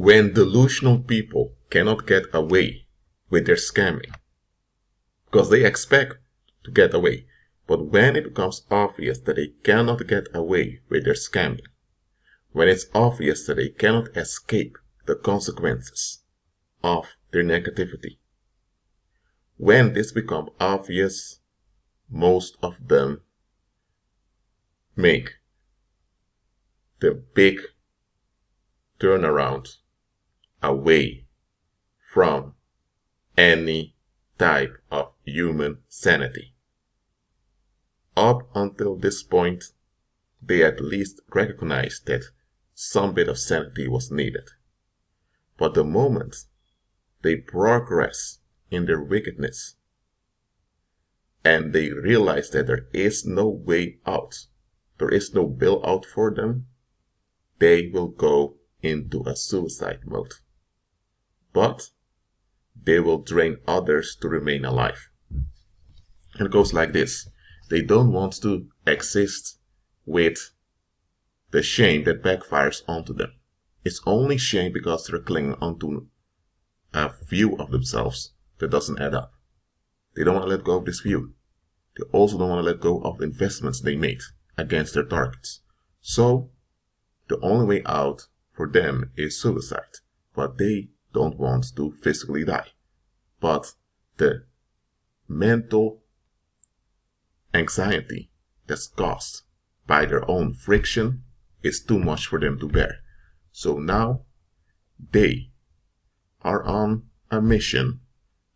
When delusional people cannot get away with their scamming, because they expect to get away, but when it becomes obvious that they cannot get away with their scamming, when it's obvious that they cannot escape the consequences of their negativity, when this becomes obvious, most of them make the big turnaround away from any type of human sanity. Up until this point, they at least recognized that some bit of sanity was needed. But the moment they progress in their wickedness and they realize that there is no way out, there is no bailout for them, they will go into a suicide mode. But they will drain others to remain alive. And it goes like this. They don't want to exist with the shame that backfires onto them. It's only shame because they're clinging onto a view of themselves that doesn't add up. They don't want to let go of this view. They also don't want to let go of the investments they made against their targets. So, the only way out for them is suicide. But they don't want to physically die. But the mental anxiety that's caused by their own friction is too much for them to bear. So now they are on a mission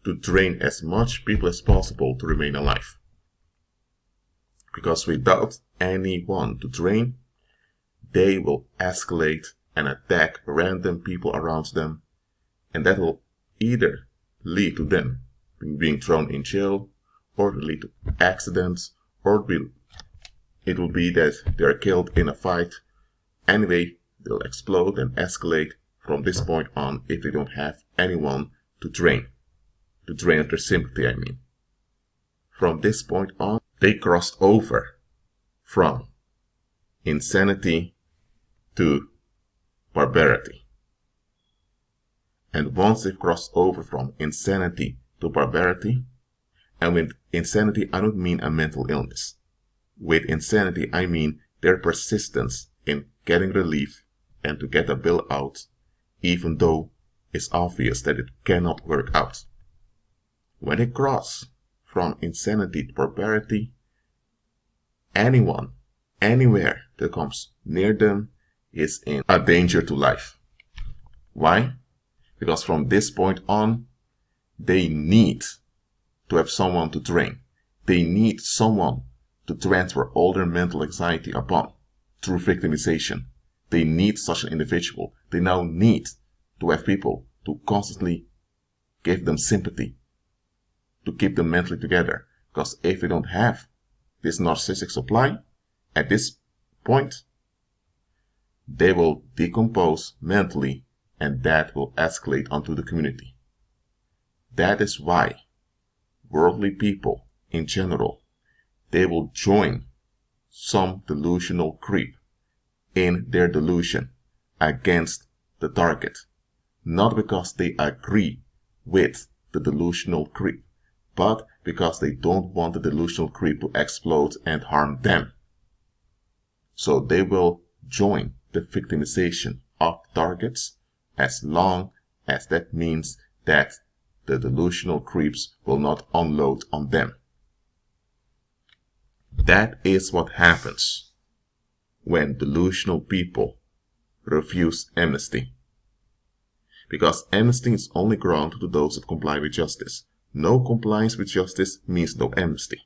to drain as much people as possible to remain alive. Because without anyone to drain, they will escalate and attack random people around them, and that will either lead to them being thrown in jail, or lead to accidents, or it will be that they are killed in a fight. Anyway, they'll explode and escalate from this point on if they don't have anyone to drain their sympathy, I mean. From this point on, they crossed over from insanity to barbarity. And once they've crossed over from insanity to barbarity, and with insanity I don't mean a mental illness. With insanity I mean their persistence in getting relief and to get a bill out, even though it's obvious that it cannot work out. When they cross from insanity to barbarity, anyone, anywhere that comes near them is in a danger to life. Why? Because from this point on, they need to have someone to drain. They need someone to transfer all their mental anxiety upon through victimization. They need such an individual. They now need to have people to constantly give them sympathy, to keep them mentally together. Because if they don't have this narcissistic supply, at this point, they will decompose mentally, and that will escalate onto the community. That is why worldly people in general, they will join some delusional creep in their delusion against the target. Not because they agree with the delusional creep, but because they don't want the delusional creep to explode and harm them. So they will join the victimization of targets as long as that means that the delusional creeps will not unload on them. That is what happens when delusional people refuse amnesty. Because amnesty is only granted to those that comply with justice. No compliance with justice means no amnesty.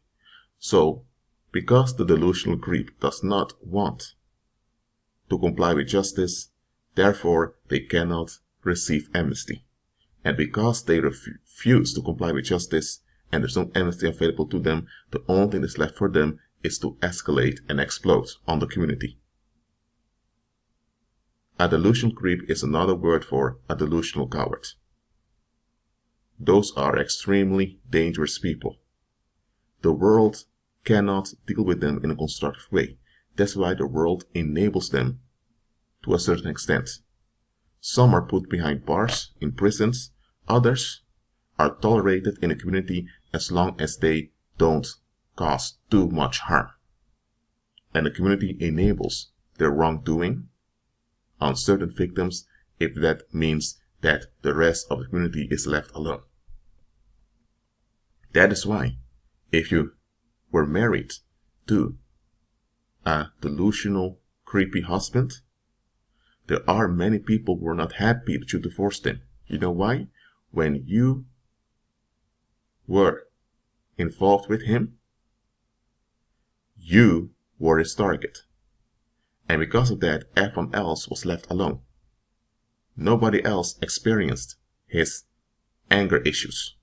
So, because the delusional creep does not want to comply with justice, therefore they cannot receive amnesty. And because they refuse to comply with justice and there's no amnesty available to them, the only thing that's left for them is to escalate and explode on the community. A delusional creep is another word for a delusional coward. Those are extremely dangerous people. The world cannot deal with them in a constructive way. That's why the world enables them to a certain extent. Some are put behind bars in prisons. Others are tolerated in a community as long as they don't cause too much harm. And the community enables their wrongdoing on certain victims if that means that the rest of the community is left alone. That is why if you were married to a delusional, creepy husband, there are many people who are not happy that you divorced him. You know why? When you were involved with him, you were his target. And because of that, everyone else was left alone. Nobody else experienced his anger issues,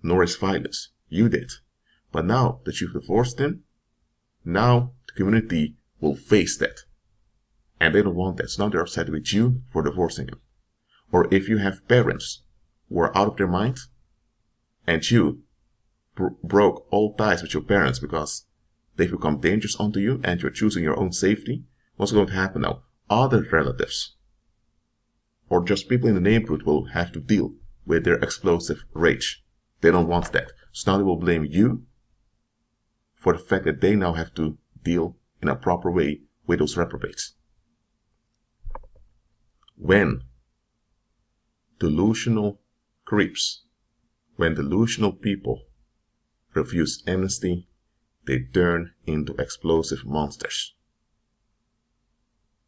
nor his violence. You did. But now that you've divorced him, now the community will face that. And they don't want that. So now they're upset with you for divorcing him. Or if you have parents who are out of their mind, and you broke all ties with your parents because they've become dangerous unto you and you're choosing your own safety, what's going to happen now? Other relatives or just people in the neighborhood will have to deal with their explosive rage. They don't want that. So now they will blame you for the fact that they now have to deal in a proper way with those reprobates. When delusional creeps, when delusional people refuse amnesty, they turn into explosive monsters.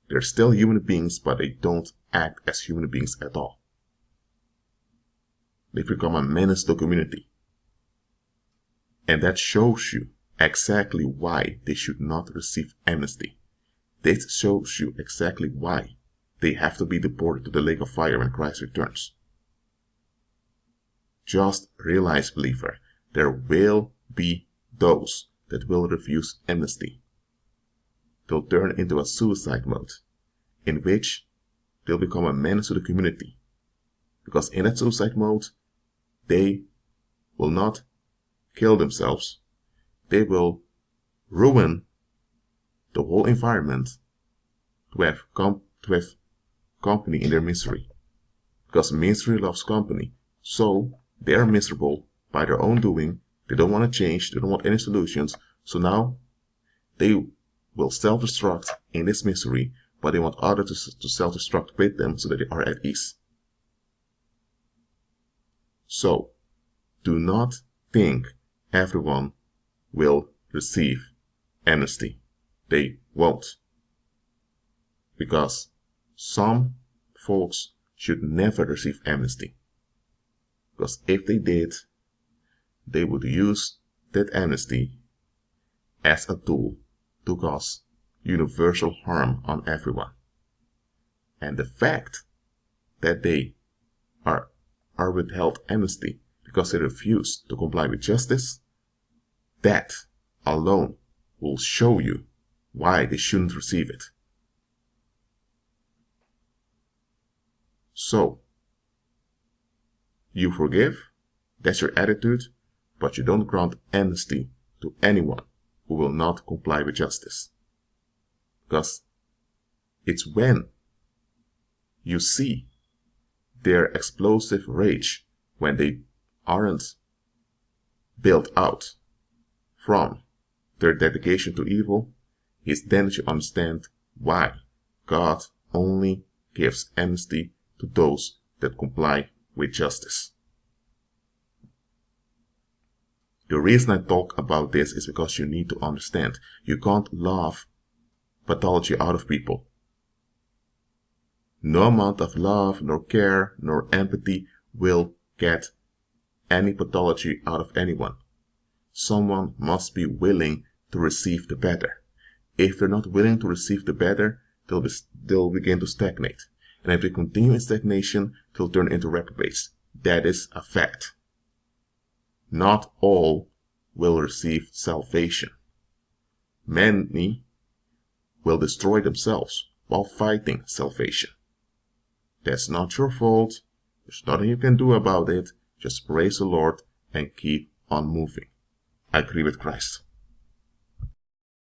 They're still human beings, but they don't act as human beings at all. They become a menace to the community. And that shows you exactly why they should not receive amnesty. This shows you exactly why they have to be deported to the lake of fire when Christ returns. Just realize, believer, there will be those that will refuse amnesty. They'll turn into a suicide mode, in which they'll become a menace to the community. Because in that suicide mode, they will not kill themselves. They will ruin the whole environment to have company in their misery. Because misery loves company. So they are miserable by their own doing. They don't want to change. They don't want any solutions. So now they will self-destruct in this misery, but they want others to self-destruct with them so that they are at ease. So do not think everyone will receive amnesty. They won't. Because some folks should never receive amnesty. Because if they did, they would use that amnesty as a tool to cause universal harm on everyone. And the fact that they are withheld amnesty because they refuse to comply with justice, that alone will show you why they shouldn't receive it. So, you forgive, that's your attitude, but you don't grant amnesty to anyone who will not comply with justice. Because it's when you see their explosive rage, when they aren't built out from their dedication to evil, is then that you understand why God only gives amnesty to those that comply with justice. The reason I talk about this is because you need to understand you can't love pathology out of people. No amount of love, nor care, nor empathy will get any pathology out of anyone. Someone must be willing to receive the better. If they're not willing to receive the better, they'll begin to stagnate. And if they continue in stagnation, they'll turn into reprobates. That is a fact. Not all will receive salvation. Many will destroy themselves while fighting salvation. That's not your fault. There's nothing you can do about it. Just praise the Lord and keep on moving. I agree with Christ.